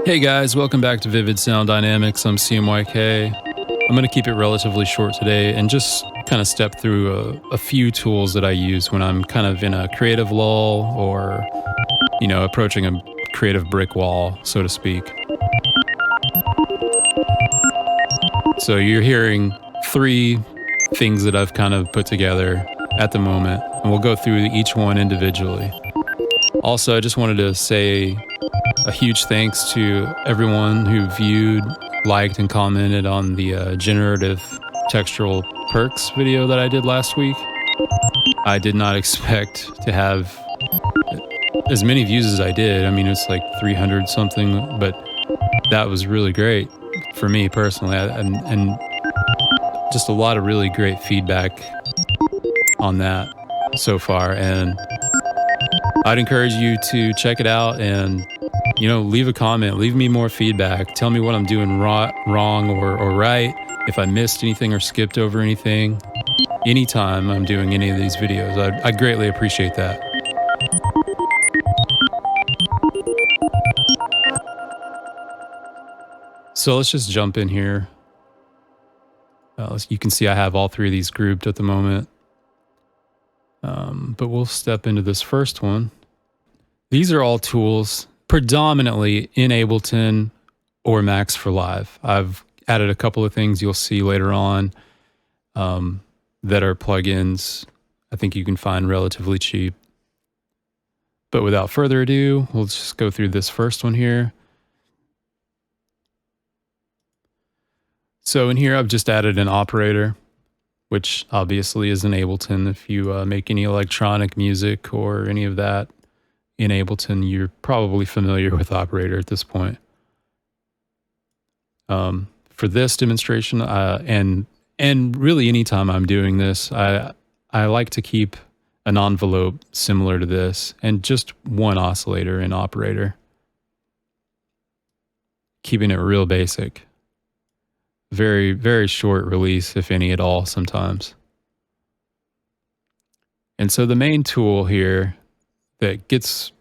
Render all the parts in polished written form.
Hey guys, welcome back to Vivid Sound Dynamics. I'm CMYK. I'm going to keep it relatively short today and just kind of step through a few tools that I use when I'm kind of in a creative lull or, approaching a creative brick wall, so to speak. So you're hearing three things that I've kind of put together at the moment, and we'll go through each one individually. Also, I just wanted to say a huge thanks to everyone who viewed, liked, and commented on the generative textural perks video that I did last week. I did not expect to have as many views as I did. I mean, it's like 300 something, but that was really great for me personally, and just a lot of really great feedback on that so far. And I'd encourage you to check it out and leave a comment, leave me more feedback. Tell me what I'm doing wrong or right. If I missed anything or skipped over anything, anytime I'm doing any of these videos, I'd greatly appreciate that. So let's just jump in here. You can see I have all three of these grouped at the moment. But we'll step into this first one. These are all tools predominantly in Ableton or Max for Live. I've added a couple of things you'll see later on that are plugins I think you can find relatively cheap. But without further ado, we'll just go through this first one here. So in here, I've just added an operator, which obviously is in Ableton. If you make any electronic music or any of that in Ableton, you're probably familiar with operator at this point. For this demonstration, and really anytime I'm doing this, I like to keep an envelope similar to this and just one oscillator in operator, keeping it real basic. Very, very short release, if any at all, sometimes. And so the main tool here that gets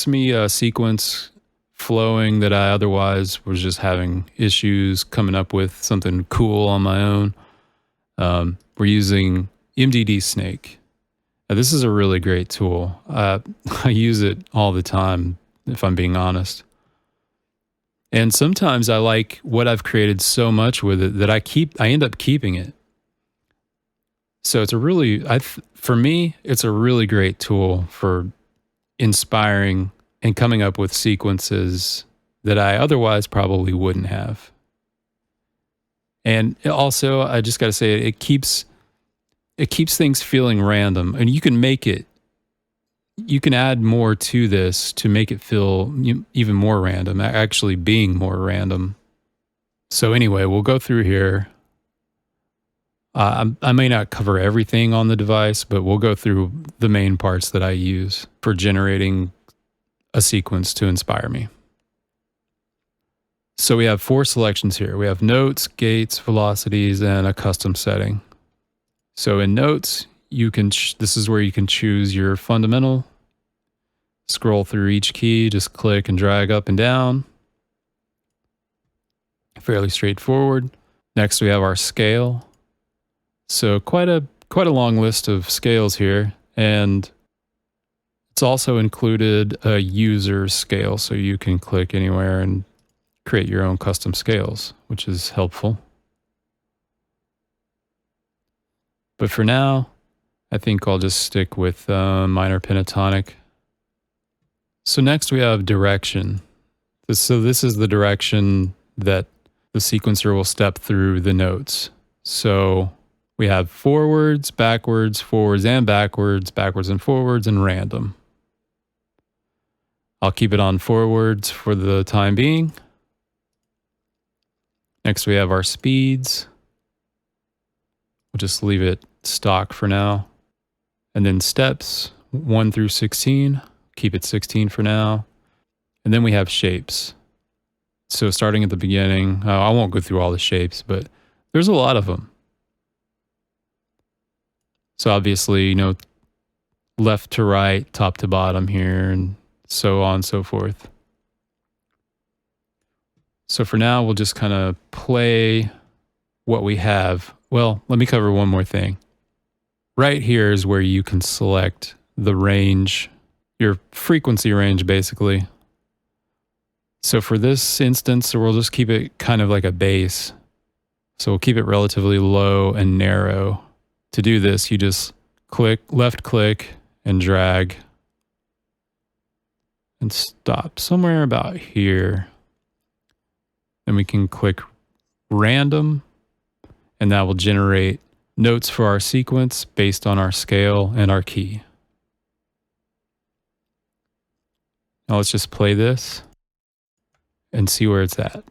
me a sequence flowing that I otherwise was just having issues coming up with something cool on my own. We're using MDD Snake. Now, this is a really great tool. I use it all the time, if I'm being honest. And sometimes I like what I've created so much with it that I end up keeping it. So it's for me, it's a really great tool for inspiring and coming up with sequences that I otherwise probably wouldn't have. And also, I just got to say, it keeps things feeling random, and you can add more to this to make it feel even more random, actually being more random. So anyway, we'll go through here. I may not cover everything on the device, but we'll go through the main parts that I use for generating a sequence to inspire me. So we have 4 selections here. We have notes, gates, velocities, and a custom setting. So in notes, this is where you can choose your fundamental. Scroll through each key, just click and drag up and down. Fairly straightforward. Next, we have our scale. So quite a long list of scales here, and it's also included a user scale, so you can click anywhere and create your own custom scales, which is helpful. But for now, I think I'll just stick with minor pentatonic. So next we have direction. This is the direction that the sequencer will step through the notes. So we have forwards, backwards, forwards and backwards, backwards and forwards, and random. I'll keep it on forwards for the time being. Next we have our speeds. We'll just leave it stock for now. And then steps 1 through 16, keep it 16 for now. And then we have shapes. So starting at the beginning, I won't go through all the shapes, but there's a lot of them. So obviously, left to right, top to bottom here, and so on and so forth. So for now, we'll just kind of play what we have. Well, let me cover one more thing. Right here is where you can select the range, your frequency range, basically. So for this instance, we'll just keep it kind of like a bass. So we'll keep it relatively low and narrow. To do this, you just left click and drag and stop somewhere about here. Then we can click random, and that will generate notes for our sequence based on our scale and our key. Now let's just play this and see where it's at.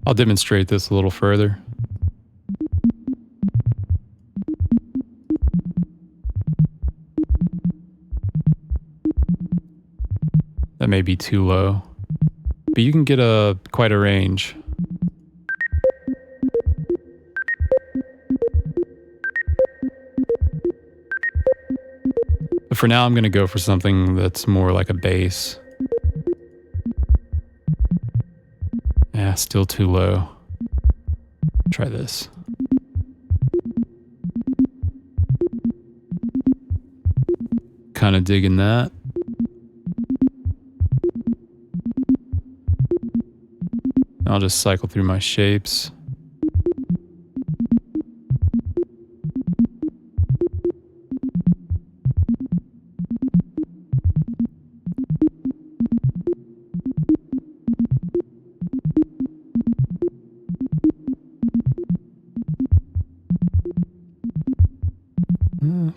I'll demonstrate this a little further. That may be too low, but you can get quite a range. But for now, I'm going to go for something that's more like a bass. Yeah, still too low. Try this. Kind of digging that. I'll just cycle through my shapes.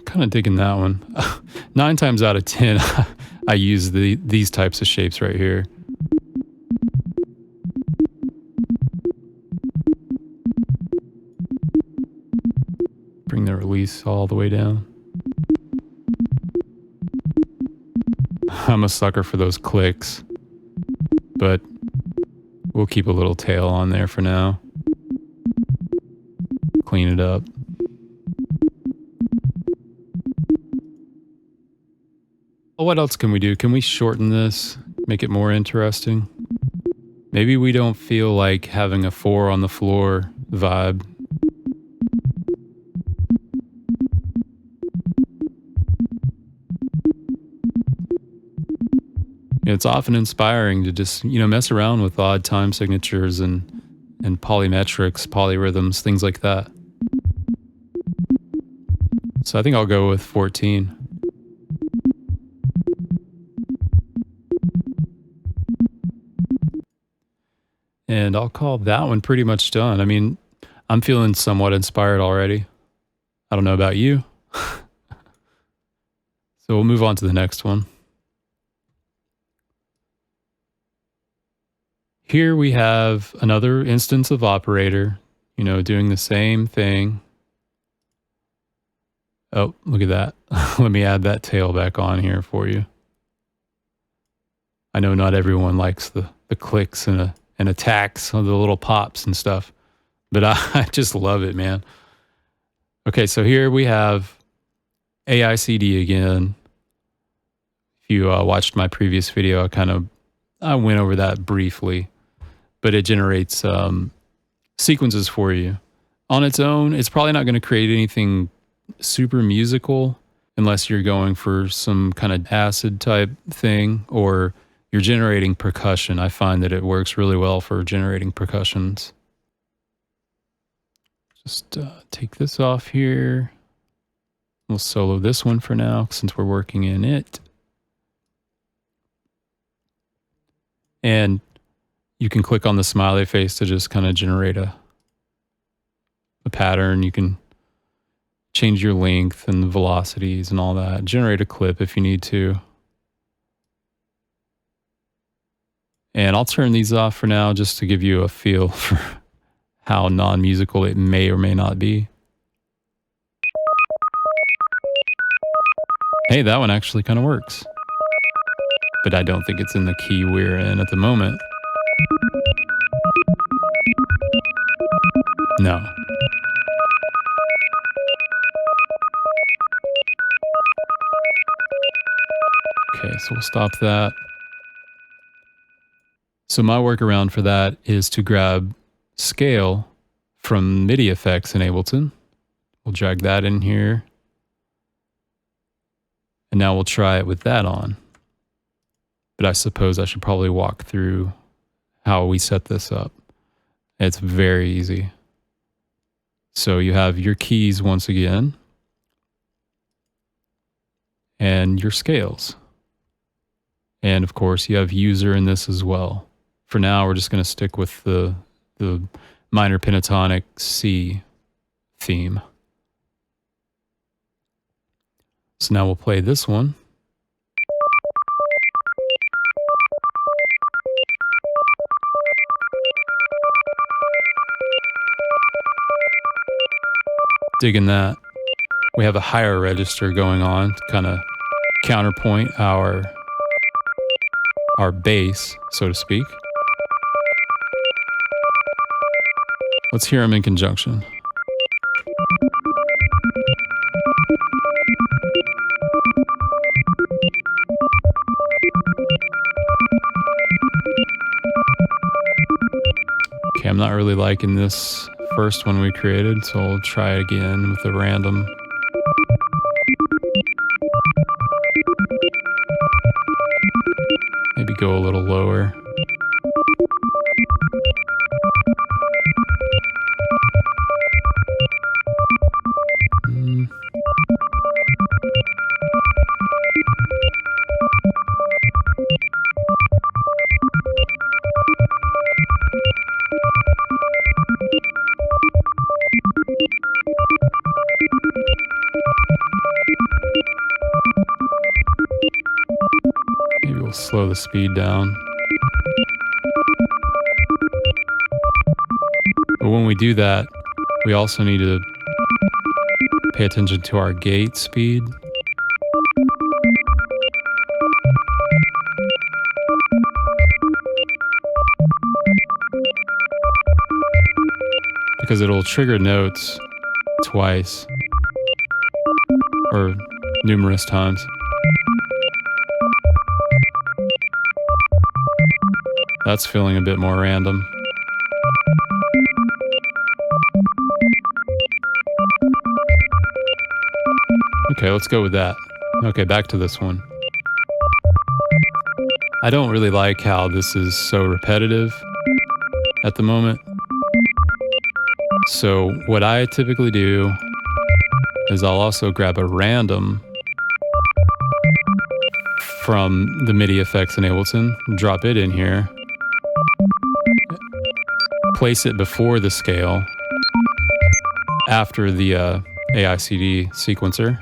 Kind of digging that one. 9 times out of 10, I use these types of shapes right here. Bring the release all the way down. I'm a sucker for those clicks, but we'll keep a little tail on there for now. Clean it up. What else can we do? Can we shorten this? Make it more interesting? Maybe we don't feel like having a 4 on the floor vibe. It's often inspiring to just, mess around with odd time signatures and polymetrics, polyrhythms, things like that. So I think I'll go with 14. And I'll call that one pretty much done. I mean, I'm feeling somewhat inspired already. I don't know about you. So we'll move on to the next one. Here we have another instance of operator, doing the same thing. Oh, look at that. Let me add that tail back on here for you. I know not everyone likes the clicks and attacks of the little pops and stuff, but I just love it, man. Okay, so here we have AICD again. If you watched my previous video, I went over that briefly, but it generates sequences for you. On its own, it's probably not going to create anything super musical unless you're going for some kind of acid type thing or you're generating percussion. I find that it works really well for generating percussions. Just take this off here. We'll solo this one for now since we're working in it. And you can click on the smiley face to just kind of generate a pattern. You can change your length and the velocities and all that. Generate a clip if you need to. And I'll turn these off for now just to give you a feel for how non-musical it may or may not be. Hey, that one actually kind of works. but I don't think it's in the key we're in at the moment. No. Okay, so we'll stop that. So my workaround for that is to grab scale from MIDI effects in Ableton. We'll drag that in here. And now we'll try it with that on. But I suppose I should probably walk through how we set this up. It's very easy. So you have your keys once again, and your scales. And of course, you have user in this as well. For now, we're just going to stick with the minor pentatonic C theme. So now we'll play this one. Digging that. We have a higher register going on to kind of counterpoint our bass, so to speak. Let's hear them in conjunction. Okay, I'm not really liking this first one we created, so I'll try it again with a random. Maybe go a little lower. Maybe we'll slow the speed down. But when we do that, we also need to pay attention to our gate speed. Because it'll trigger notes twice or numerous times. That's feeling a bit more random. Okay, let's go with that. Okay, back to this one. I don't really like how this is so repetitive at the moment. So what I typically do is I'll also grab a random from the MIDI effects in Ableton, drop it in here, place it before the scale, after the AICD sequencer.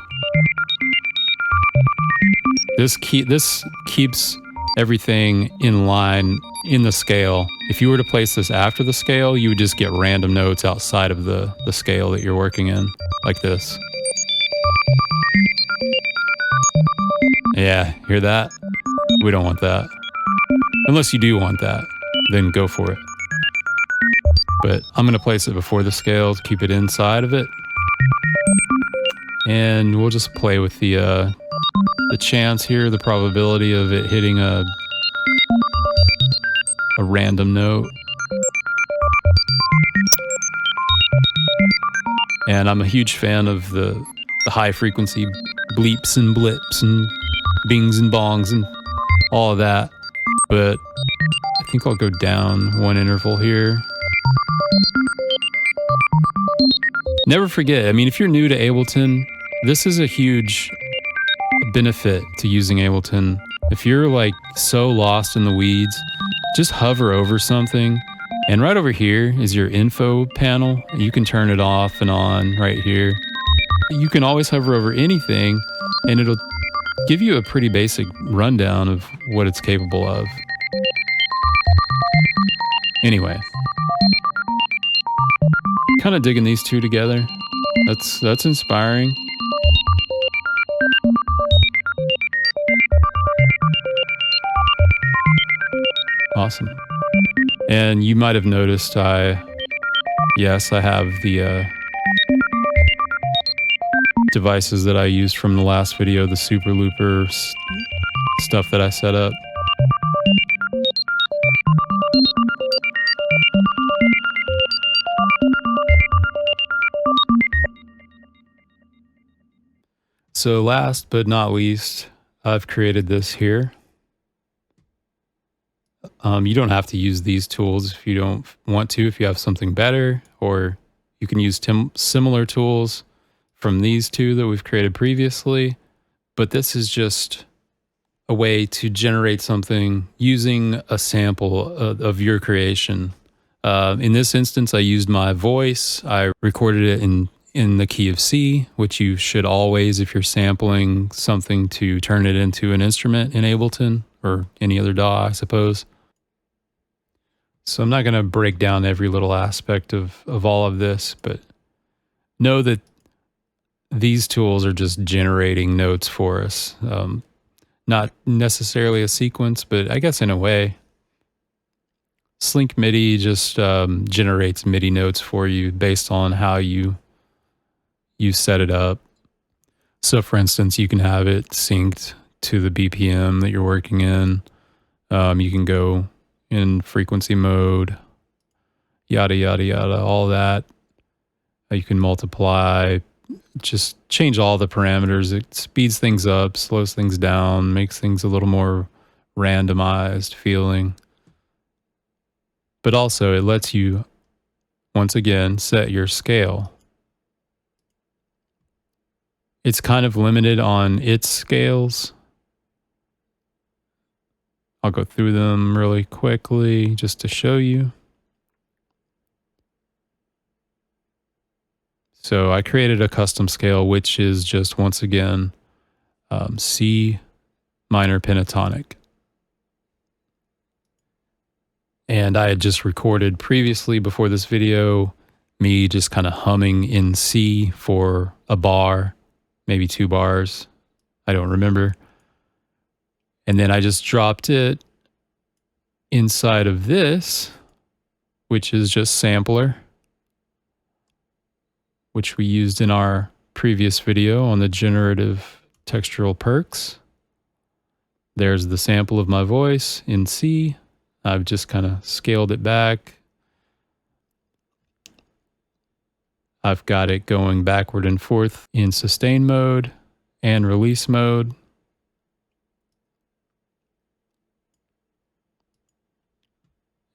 This keeps everything in line in the scale. If you were to place this after the scale, you would just get random notes outside of the scale that you're working in, like this. Yeah, hear that? We don't want that. Unless you do want that, then go for it. But I'm going to place it before the scale to keep it inside of it. And we'll just play with the chance here, the probability of it hitting a random note. And I'm a huge fan of the high frequency bleeps and blips and bings and bongs and all of that. But I think I'll go down one interval here. Never forget, I mean, if you're new to Ableton, this is a huge benefit to using Ableton. If you're like so lost in the weeds, just hover over something, and right over here is your info panel. You can turn it off and on right here. You can always hover over anything, and it'll give you a pretty basic rundown of what it's capable of. Anyway, kind of digging these two together. That's inspiring. Awesome. And you might have noticed I have the devices that I used from the last video, the super looper stuff that I set up. So last but not least, I've created this here. You don't have to use these tools if you don't want to, if you have something better, or you can use similar tools from these two that we've created previously. But this is just a way to generate something using a sample of your creation. In this instance, I used my voice. I recorded it in the key of C, which you should always, if you're sampling something, to turn it into an instrument in Ableton or any other DAW, I suppose. So I'm not going to break down every little aspect of all of this, but know that these tools are just generating notes for us. Not necessarily a sequence, but I guess in a way. Slink MIDI just generates MIDI notes for you based on how you set it up. So for instance, you can have it synced to the BPM that you're working in. You can go in frequency mode, yada, yada, yada, all that. You can multiply, just change all the parameters. It speeds things up, slows things down, makes things a little more randomized feeling. But also it lets you, once again, set your scale. It's kind of limited on its scales. I'll go through them really quickly just to show you. So I created a custom scale, which is just, once again, C minor pentatonic. And I had just recorded previously before this video, me just kind of humming in C for a bar, maybe 2 bars. I don't remember. And then I just dropped it inside of this, which is just sampler, which we used in our previous video on the generative textural perks. There's the sample of my voice in C. I've just kind of scaled it back. I've got it going backward and forth in sustain mode and release mode.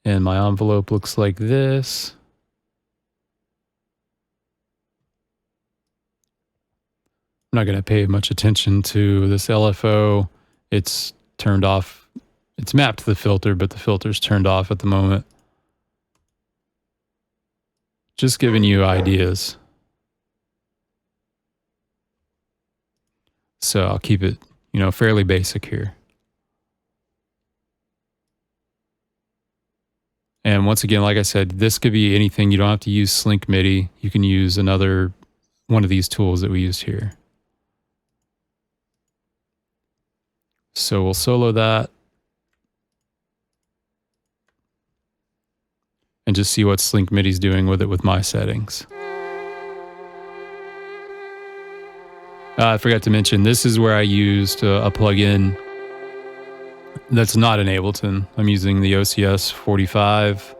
And my envelope looks like this. I'm not going to pay much attention to this LFO. It's turned off. It's mapped to the filter, but the filter's turned off at the moment. Just giving you ideas. So I'll keep it, fairly basic here. And once again, like I said, this could be anything. You don't have to use Slink MIDI. You can use another one of these tools that we used here. So we'll solo that. And just see what Slink MIDI's doing with it with my settings. I forgot to mention, this is where I used a plugin that's not in Ableton. I'm using the OCS 45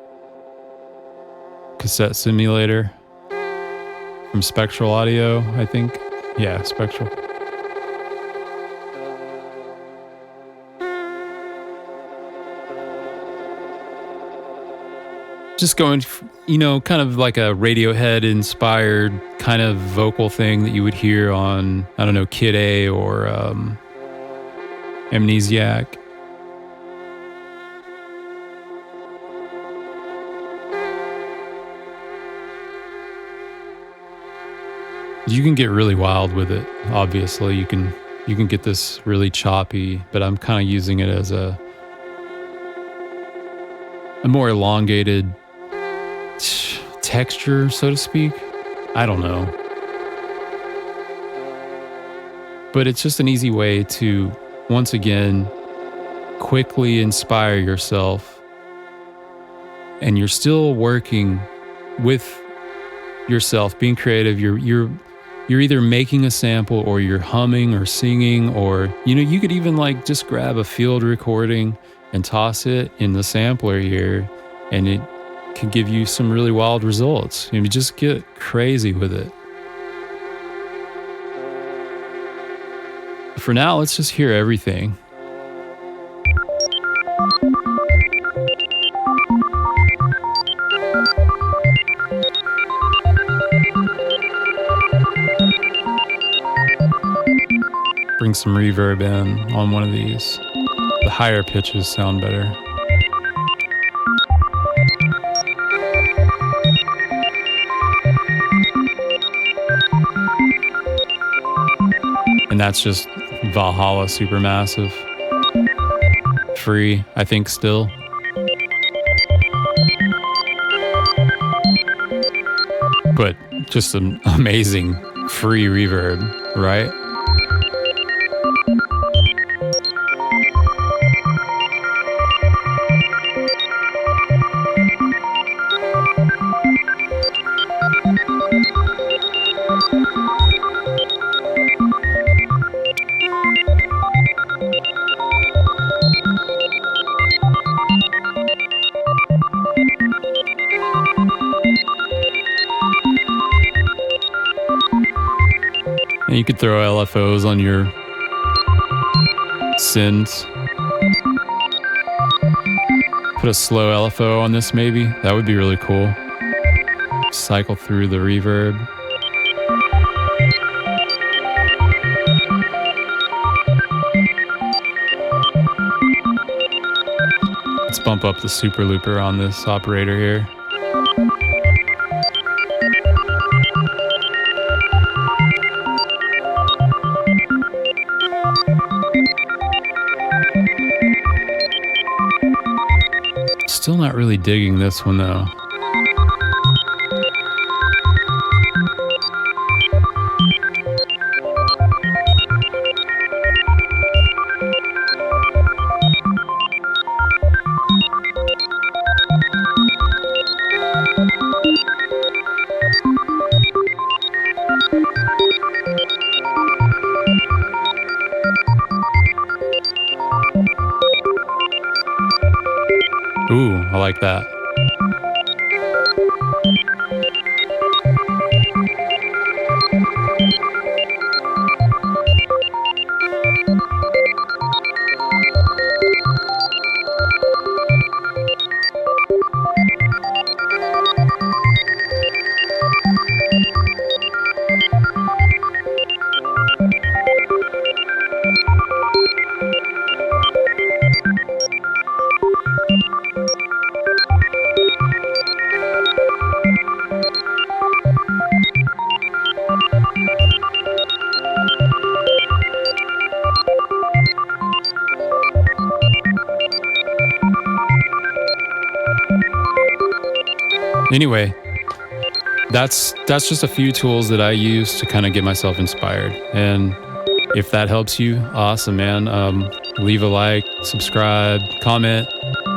cassette simulator from Spectral Audio, I think. Yeah, Spectral. Just going, kind of like a Radiohead-inspired kind of vocal thing that you would hear on, I don't know, Kid A or Amnesiac. You can get really wild with it, obviously. You can get this really choppy, but I'm kind of using it as a more elongated texture, so to speak. I don't know. But it's just an easy way to, once again, quickly inspire yourself and you're still working with yourself, being creative. You're either making a sample or you're humming or singing, or you could even like just grab a field recording and toss it in the sampler here, and it can give you some really wild results. Just get crazy with it. For now, let's just hear everything. Bring some reverb in on one of these. The higher pitches sound better. And that's just Valhalla Supermassive. Free, I think, still. But just an amazing free reverb, right? And you could throw LFOs on your synths. Put a slow LFO on this maybe. That would be really cool. Cycle through the reverb. Let's bump up the super looper on this operator here. Still not really digging this one though. Ooh, I like that. Anyway, that's just a few tools that I use to kind of get myself inspired. And if that helps you, awesome, man. Leave a like, subscribe, comment.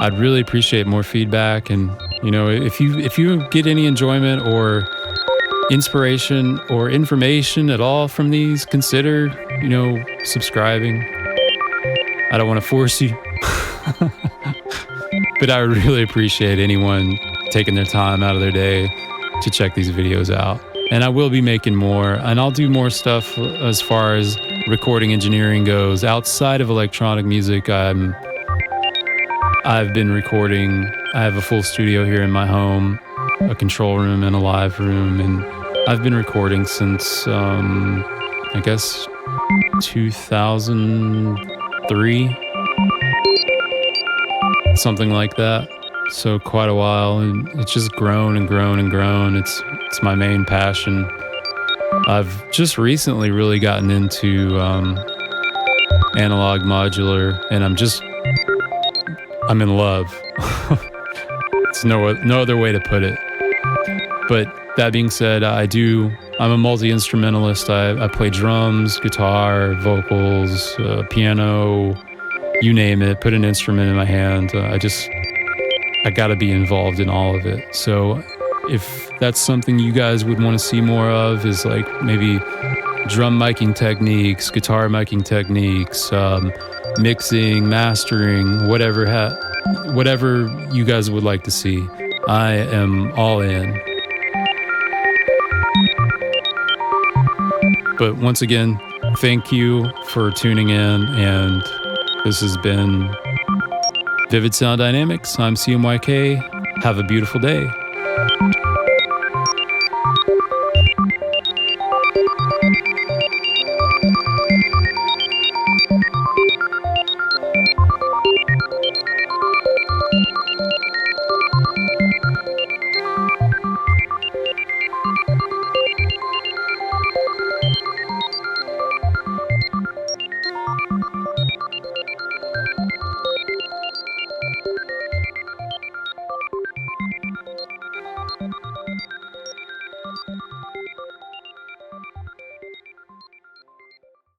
I'd really appreciate more feedback. And if you get any enjoyment or inspiration or information at all from these, consider subscribing. I don't want to force you, but I would really appreciate anyone taking their time out of their day to check these videos out. And I will be making more, and I'll do more stuff as far as recording engineering goes. Outside of electronic music, I've been recording. I have a full studio here in my home, a control room and a live room, and I've been recording since I guess 2003, something like that. So quite a while, and it's just grown and grown and grown. It's my main passion. I've just recently really gotten into analog modular, and I'm in love. It's no other way to put it. But that being said, I'm a multi-instrumentalist. I play drums, guitar, vocals, piano, you name it. Put an instrument in my hand. I got to be involved in all of it. So if that's something you guys would want to see more of, is like maybe drum miking techniques, guitar miking techniques, mixing, mastering, whatever you guys would like to see, I am all in. But once again, thank you for tuning in, and this has been Vivid Sound Dynamics. I'm CMYK. Have a beautiful day.